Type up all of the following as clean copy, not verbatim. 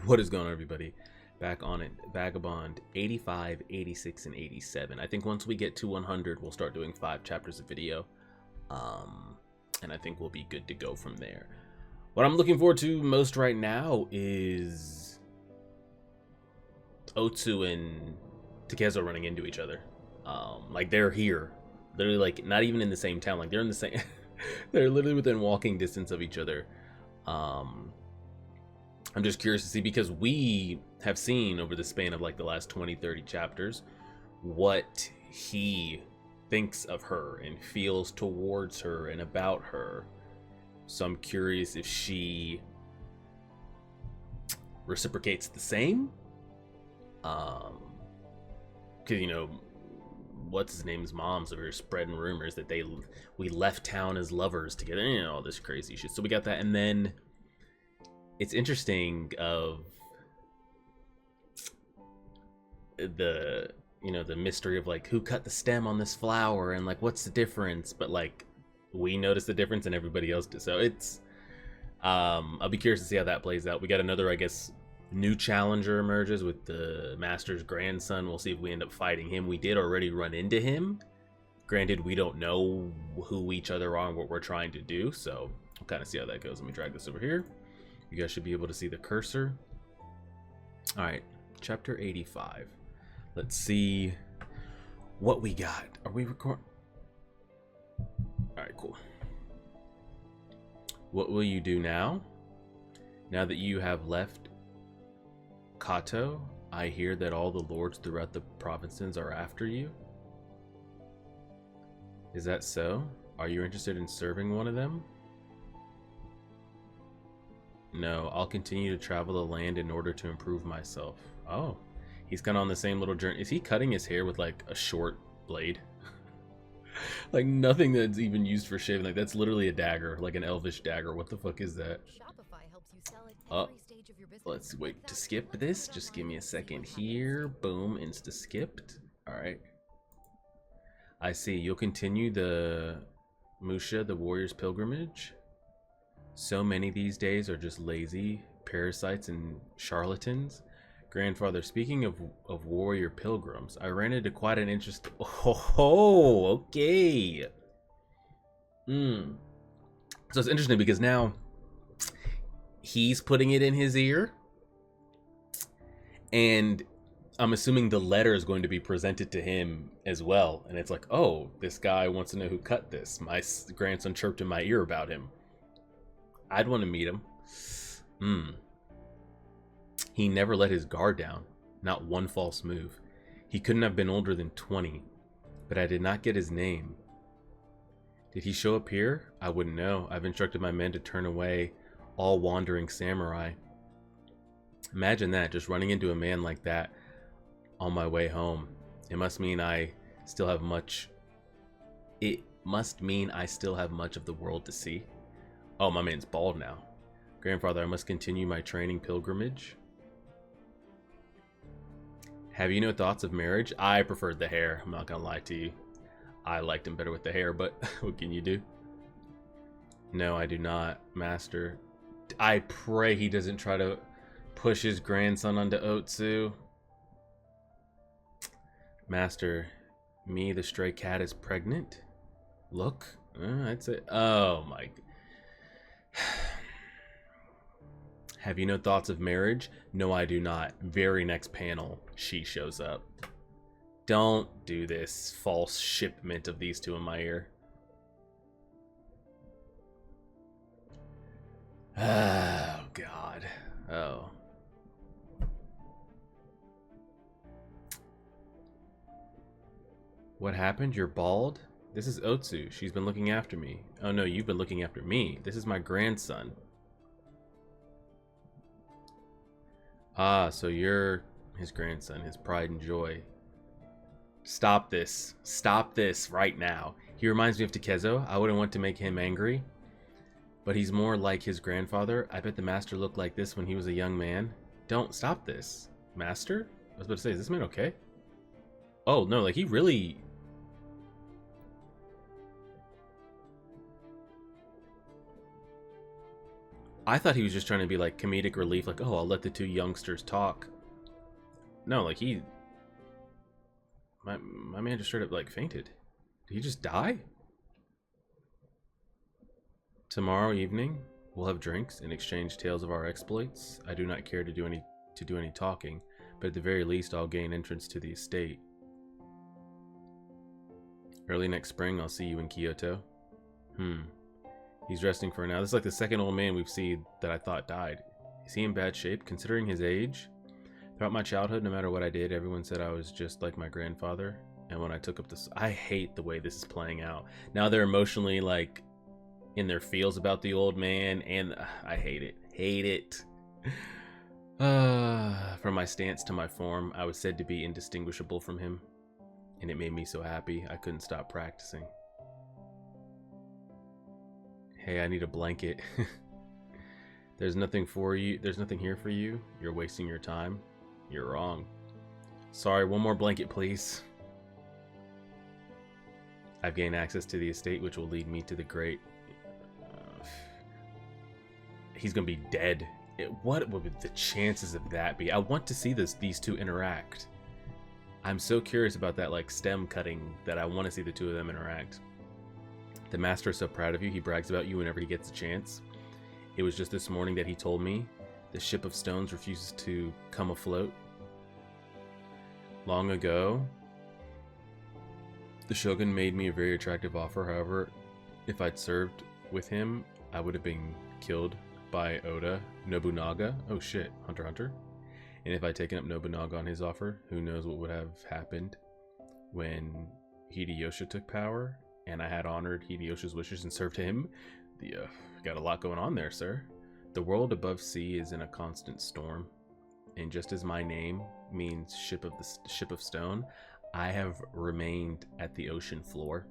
What is going on, everybody? Back on it. Vagabond 85, 86, and 87. I think once we get to 100, we'll start doing 5 chapters of video. And I think we'll be good to go from there. What I'm looking forward to most right now is Otsu and Takezo running into each other. Like, they're here. Literally, like, not even in the same town. Like, they're in the same... they're literally within walking distance of each other. I'm just curious to see, because we have seen over the span of like the last 20-30 chapters what he thinks of her and feels towards her and about her. So I'm curious if she reciprocates the same. Because, you know, what's his name's mom's over here spreading rumors that we left town as lovers together, you know, all this crazy shit. So we got that, and then it's interesting of the, you know, the mystery of like who cut the stem on this flower and like what's the difference, but like we notice the difference and everybody else does. So it's I'll be curious to see how that plays out. We got another, I guess, new challenger emerges with the master's grandson. We'll see if we end up fighting him. We did already run into him. Granted, we don't know who each other are and what we're trying to do, so we'll kind of see how that goes. Let me drag this over here. You guys should be able to see the cursor. All right, chapter 85. Let's see what we got. Are we recording? All right, cool. What will you do now? Now that you have left Kato, I hear that all the lords throughout the provinces are after you. Is that so? Are you interested in serving one of them? No, I'll continue to travel the land in order to improve myself. Oh, he's kind of on the same little journey. Is he cutting his hair with like a short blade? Like nothing that's even used for shaving. Like that's literally a dagger, like an elvish dagger. What the fuck is that? Oh, let's wait to skip this. Just give me a second here. Boom, insta skipped. All right. I see. You'll continue the Musha, the warrior's pilgrimage. So many these days are just lazy parasites and charlatans. Grandfather, speaking of warrior pilgrims, I ran into quite an interest. Oh, okay. So it's interesting because now he's putting it in his ear, and I'm assuming the letter is going to be presented to him as well. And it's like, oh, this guy wants to know who cut this. My grandson chirped in my ear about him. I'd want to meet him. He never let his guard down. Not one false move. He couldn't have been older than 20. But I did not get his name. Did he show up here? I wouldn't know. I've instructed my men to turn away all wandering samurai. Imagine that, just running into a man like that on my way home. It must mean I still have much... It must mean I still have much of the world to see. Oh, my man's bald now. Grandfather, I must continue my training pilgrimage. Have you no thoughts of marriage? I preferred the hair. I'm not gonna lie to you. I liked him better with the hair, but what can you do? No, I do not, Master. I pray he doesn't try to push his grandson onto Otsu. Master, me, the stray cat, is pregnant? Look, I'd say, oh my god. Have you no thoughts of marriage? No, I do not. Very next panel, she shows up. Don't do this false shipment of these two in my ear. Oh, God. Oh. What happened? You're bald? This is Otsu. She's been looking after me. Oh no, you've been looking after me. This is my grandson. Ah, so you're his grandson, his pride and joy. Stop this. Stop this right now. He reminds me of Takezo. I wouldn't want to make him angry, but he's more like his grandfather. I bet the master looked like this when he was a young man. Don't stop this. Master? I was about to say, is this man okay? Oh, no, like he really... I thought he was just trying to be like comedic relief, like, oh, I'll let the two youngsters talk. No, like my man just straight up like fainted. Did he just die? Tomorrow evening, we'll have drinks and exchange tales of our exploits. I do not care to do any talking, but at the very least, I'll gain entrance to the estate. Early next spring, I'll see you in Kyoto. He's resting for now. This is like the second old man we've seen that I thought died. Is he in bad shape, considering his age? Throughout my childhood, no matter what I did, everyone said I was just like my grandfather. And when I took up this, I hate the way this is playing out. Now they're emotionally like in their feels about the old man, and I hate it. Hate it. From my stance to my form, I was said to be indistinguishable from him, and it made me so happy I couldn't stop practicing. Hey, I need a blanket. There's nothing for you. There's nothing here for you. You're wasting your time. You're wrong. Sorry, one more blanket, please. I've gained access to the estate, which will lead me to the great... He's gonna be dead. What would the chances of that be? I want to see these two interact. I'm so curious about that like stem cutting that I want to see the two of them interact. The master is so proud of you. He brags about you whenever he gets a chance. It was just this morning that he told me the ship of stones refuses to come afloat. Long ago, the shogun made me a very attractive offer. However, if I'd served with him, I would have been killed by Oda Nobunaga. Oh shit, Hunter x Hunter. And if I'd taken up Nobunaga on his offer, who knows what would have happened when Hideyoshi took power, and I had honored Hideyoshi's wishes and served him. Got a lot going on there, sir. The world above sea is in a constant storm, and just as my name means ship of stone, I have remained at the ocean floor,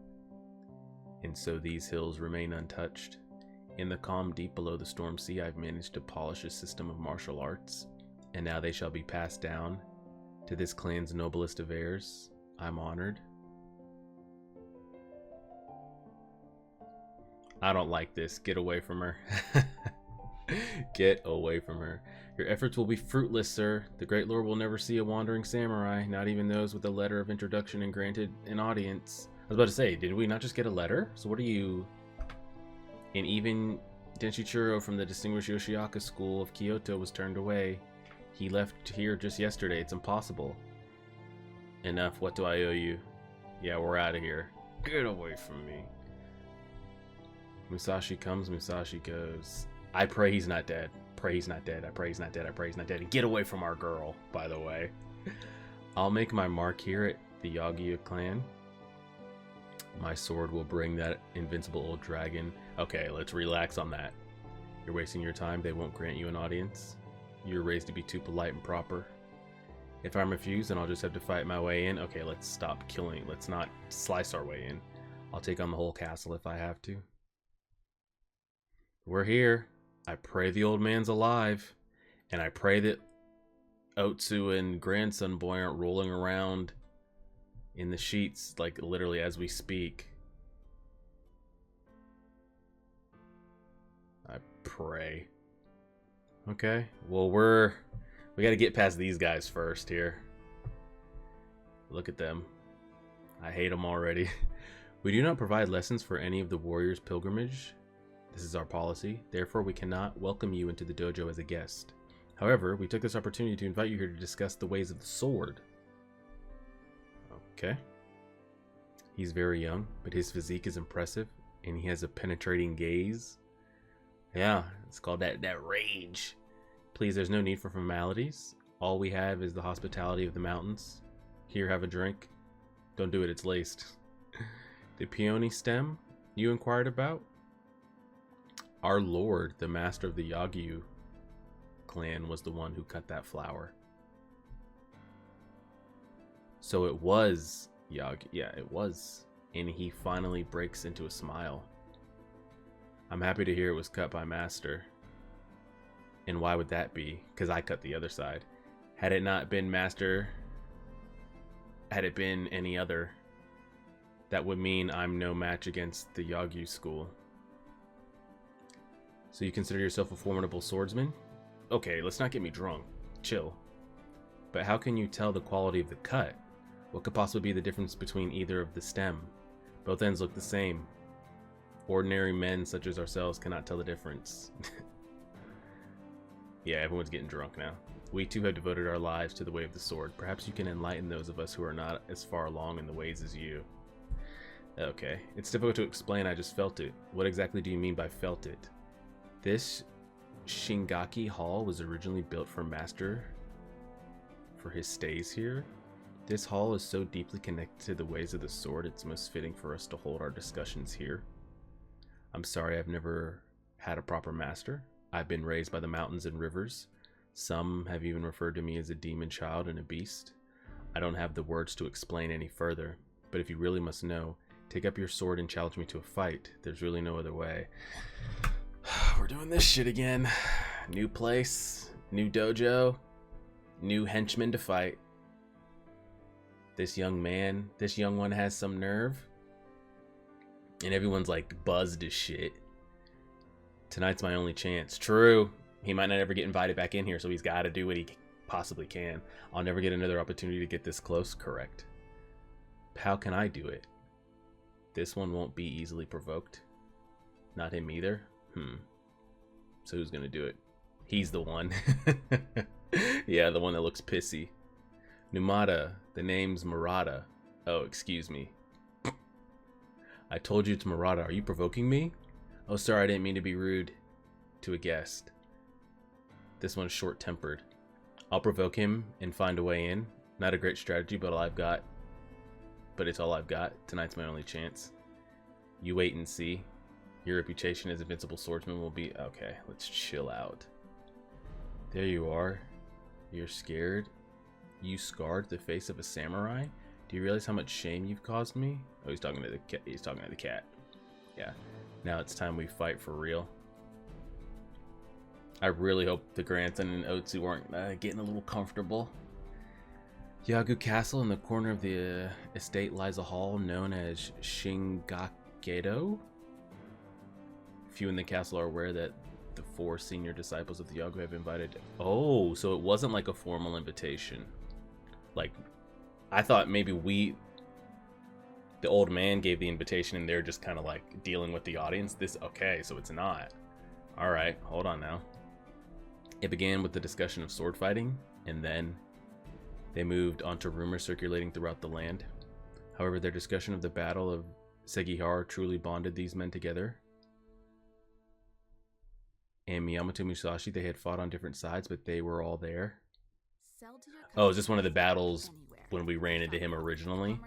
and so these hills remain untouched. In the calm deep below the storm sea, I've managed to polish a system of martial arts, and now they shall be passed down to this clan's noblest of heirs. I'm honored. I don't like this. Get away from her. Get away from her. Your efforts will be fruitless, sir. The great lord will never see a wandering samurai, not even those with a letter of introduction and granted an audience. I was about to say, did we not just get a letter? So what are you... And even Denshichiro from the distinguished Yoshiaka school of Kyoto was turned away. He left here just yesterday. It's impossible. Enough. What do I owe you? Yeah, we're out of here. Get away from me. Musashi comes, Musashi goes. I pray he's not dead. Pray he's not dead. I pray he's not dead. I pray he's not dead. And get away from our girl, by the way. I'll make my mark here at the Yagyu clan. My sword will bring that invincible old dragon. Okay, let's relax on that. You're wasting your time. They won't grant you an audience. You're raised to be too polite and proper. If I'm refused, then I'll just have to fight my way in. Okay, let's stop killing. Let's not slice our way in. I'll take on the whole castle if I have to. We're here. I pray the old man's alive. And I pray that Otsu and grandson boy aren't rolling around in the sheets, like literally as we speak. I pray. Okay, well we gotta get past these guys first here. Look at them. I hate them already. We do not provide lessons for any of the warriors' pilgrimage. This is our policy. Therefore, we cannot welcome you into the dojo as a guest. However, we took this opportunity to invite you here to discuss the ways of the sword. Okay. He's very young, but his physique is impressive, and he has a penetrating gaze. Yeah, it's called that rage. Please, there's no need for formalities. All we have is the hospitality of the mountains. Here, have a drink. Don't do it, it's laced. The peony stem you inquired about? Our lord, the master of the Yagyu clan, was the one who cut that flower. So it was Yagyu. Yeah, it was. And he finally breaks into a smile. I'm happy to hear it was cut by master. And why would that be? Because I cut the other side. Had it not been master, had it been any other, that would mean I'm no match against the Yagyu school. So you consider yourself a formidable swordsman? Okay, let's not get me drunk. Chill. But how can you tell the quality of the cut? What could possibly be the difference between either of the stem? Both ends look the same. Ordinary men such as ourselves cannot tell the difference. Yeah, everyone's getting drunk now. We too have devoted our lives to the way of the sword. Perhaps you can enlighten those of us who are not as far along in the ways as you. Okay, it's difficult to explain, I just felt it. What exactly do you mean by felt it? This Shingaki Hall was originally built for Master for his stays here. This hall is so deeply connected to the ways of the sword, it's most fitting for us to hold our discussions here. I'm sorry I've never had a proper master. I've been raised by the mountains and rivers. Some have even referred to me as a demon child and a beast. I don't have the words to explain any further, but if you really must know, take up your sword and challenge me to a fight. There's really no other way. We're doing this shit again. New place, new dojo, new henchmen to fight. This young one has some nerve. And everyone's like buzzed as shit. Tonight's my only chance. True. He might not ever get invited back in here, so he's got to do what he possibly can. I'll never get another opportunity to get this close. Correct. How can I do it? This one won't be easily provoked. Not him either. So who's gonna do it? He's the one. Yeah, the one that looks pissy. Numata. The name's Murata. Oh, excuse me. I told you it's Murata. Are you provoking me? Oh, sorry, I didn't mean to be rude to a guest. This one's short-tempered. I'll provoke him and find a way in. Not a great strategy, but it's all I've got. Tonight's my only chance. You wait and see. Your reputation as invincible swordsman will be... Okay, let's chill out. There you are. You're scared. You scarred the face of a samurai? Do you realize how much shame you've caused me? Oh, he's talking to the cat. He's talking to the cat. Yeah. Now it's time we fight for real. I really hope the grandson and Otsu aren't getting a little comfortable. Yagyu Castle, in the corner of the estate, lies a hall known as Shingakedo. Few in the castle are aware that the 4 senior disciples of the Yagyu have invited... Oh, so it wasn't like a formal invitation. Like, I thought maybe the old man gave the invitation and they're just kind of like dealing with the audience. Okay, so it's not. Alright, hold on now. It began with the discussion of sword fighting, and then they moved on to rumors circulating throughout the land. However, their discussion of the Battle of Sekihara truly bonded these men together. And Miyamoto Musashi, they had fought on different sides, but they were all there. Oh, is this one of the battles when we ran into him originally?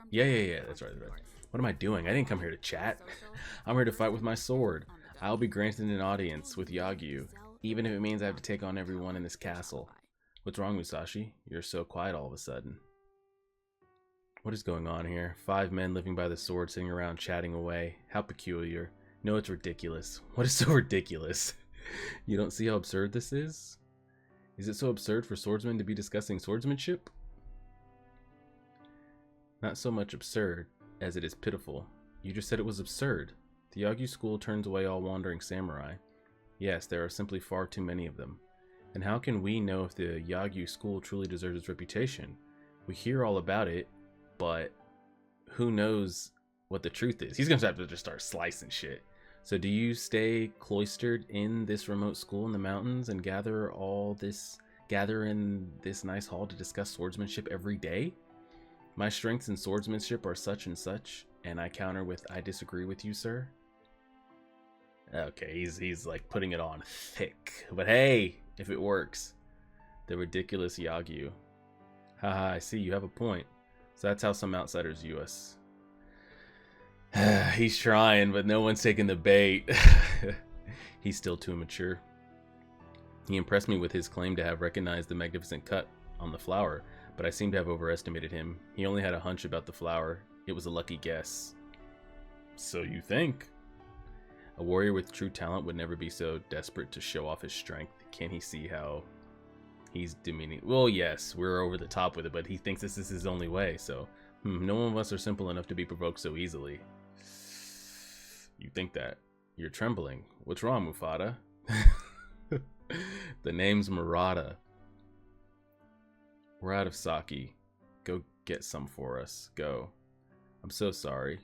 Yeah, that's right. What am I doing? I didn't come here to chat. I'm here to fight with my sword. I'll be granted an audience with Yagyu, even if it means I have to take on everyone in this castle. What's wrong, Musashi? You're so quiet all of a sudden. What is going on here? 5 men living by the sword sitting around chatting away. How peculiar. No, it's ridiculous. What is so ridiculous? You don't see how absurd this is? Is it so absurd for swordsmen to be discussing swordsmanship? Not so much absurd as it is pitiful. You just said it was absurd. The Yagyu school turns away all wandering samurai. Yes, there are simply far too many of them. And how can we know if the Yagyu school truly deserves its reputation? We hear all about it, but who knows what the truth is? He's gonna have to just start slicing shit. So do you stay cloistered in this remote school in the mountains and gather in this nice hall to discuss swordsmanship every day? My strengths in swordsmanship are such and such, and I counter with, I disagree with you, sir. Okay, he's like putting it on thick. But hey, if it works. The ridiculous Yagyu. Haha, I see, you have a point. So that's how some outsiders view us. He's trying, but no one's taking the bait. He's still too immature. He impressed me with his claim to have recognized the magnificent cut on the flower, but I seem to have overestimated him. He only had a hunch about the flower. It was a lucky guess. So you think? A warrior with true talent would never be so desperate to show off his strength. Can't he see how he's demeaning? Well, yes, we're over the top with it, but he thinks this is his only way, so... no one of us are simple enough to be provoked so easily. You think that? You're trembling. What's wrong, Mufata? The name's Murata. We're out of sake. Go get some for us. Go. I'm so sorry.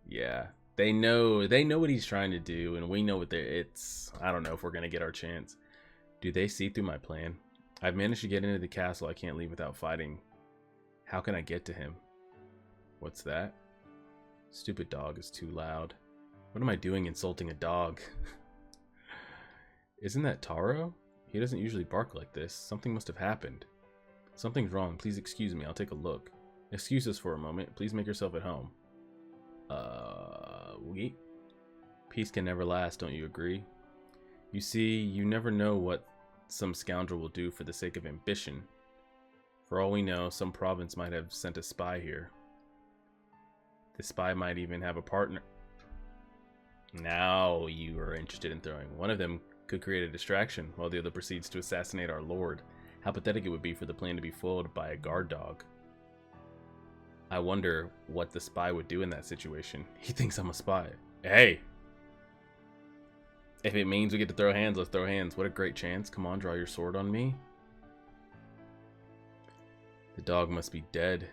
Yeah. They know what he's trying to do, and we know what it's... I don't know if we're going to get our chance. Do they see through my plan? I've managed to get into the castle. I can't leave without fighting. How can I get to him? What's that? Stupid dog is too loud. What am I doing insulting a dog? Isn't that Taro? He doesn't usually bark like this. Something must have happened. Something's wrong. Please excuse me. I'll take a look. Excuse us for a moment. Please make yourself at home. We? Peace can never last, don't you agree? You see, you never know what some scoundrel will do for the sake of ambition. For all we know, some province might have sent a spy here. The spy might even have a partner. Now you are interested in throwing. One of them could create a distraction, while the other proceeds to assassinate our lord. How pathetic it would be for the plan to be foiled by a guard dog. I wonder what the spy would do in that situation. He thinks I'm a spy. Hey! If it means we get to throw hands, let's throw hands. What a great chance. Come on, draw your sword on me. The dog must be dead.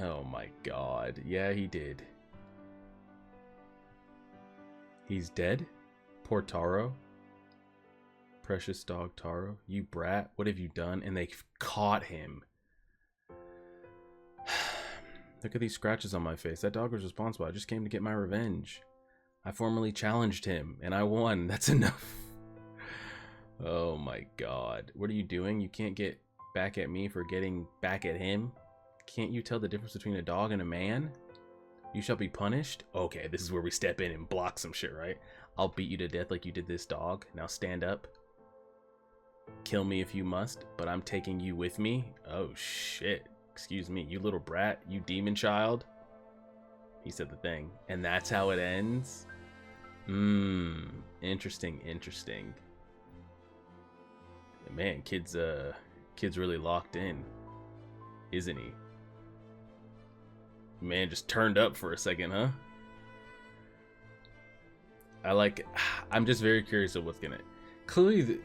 Oh my god. Yeah, he did. He's dead? Poor Taro. Precious dog Taro. You brat. What have you done? And they caught him. Look at these scratches on my face. That dog was responsible. I just came to get my revenge. I formally challenged him, and I won. That's enough. Oh my god. What are you doing? You can't get back at me for getting back at him? Can't you tell the difference between a dog and a man? You shall be punished? Okay, this is where we step in and block some shit, right? I'll beat you to death like you did this dog. Now stand up. Kill me if you must, but I'm taking you with me. Oh shit. Excuse me, you little brat. You demon child. He said the thing. And that's how it ends? Interesting, interesting. Man, kid's really locked in, isn't he? Man just turned up for a second, huh? I'm just very curious of what's gonna... Clearly,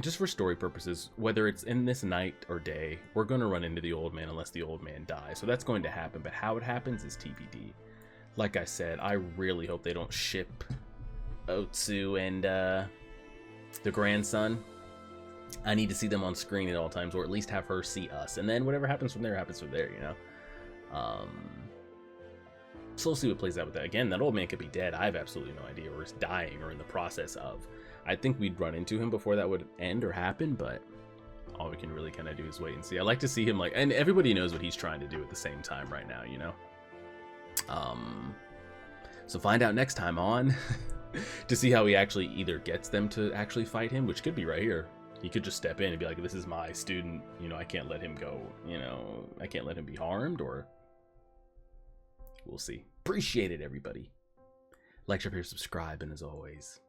just for story purposes, whether it's in this night or day, we're gonna run into the old man unless the old man dies. So that's going to happen, but how it happens is TBD. Like I said, I really hope they don't ship Otsu and the grandson. I need to see them on screen at all times, or at least have her see us. And then whatever happens from there, you know? So we'll see what plays out with that. Again, that old man could be dead. I have absolutely no idea, or is dying, or in the process of. I think we'd run into him before that would end or happen, but all we can really kind of do is wait and see. I like to see him like, and everybody knows what he's trying to do at the same time right now, you know? So find out next time on to see how he actually either gets them to actually fight him, which could be right here. He could just step in and be like, this is my student, you know, I can't let him go, you know, I can't let him be harmed, or we'll see. Appreciate it, everybody. Like, share, subscribe, and as always,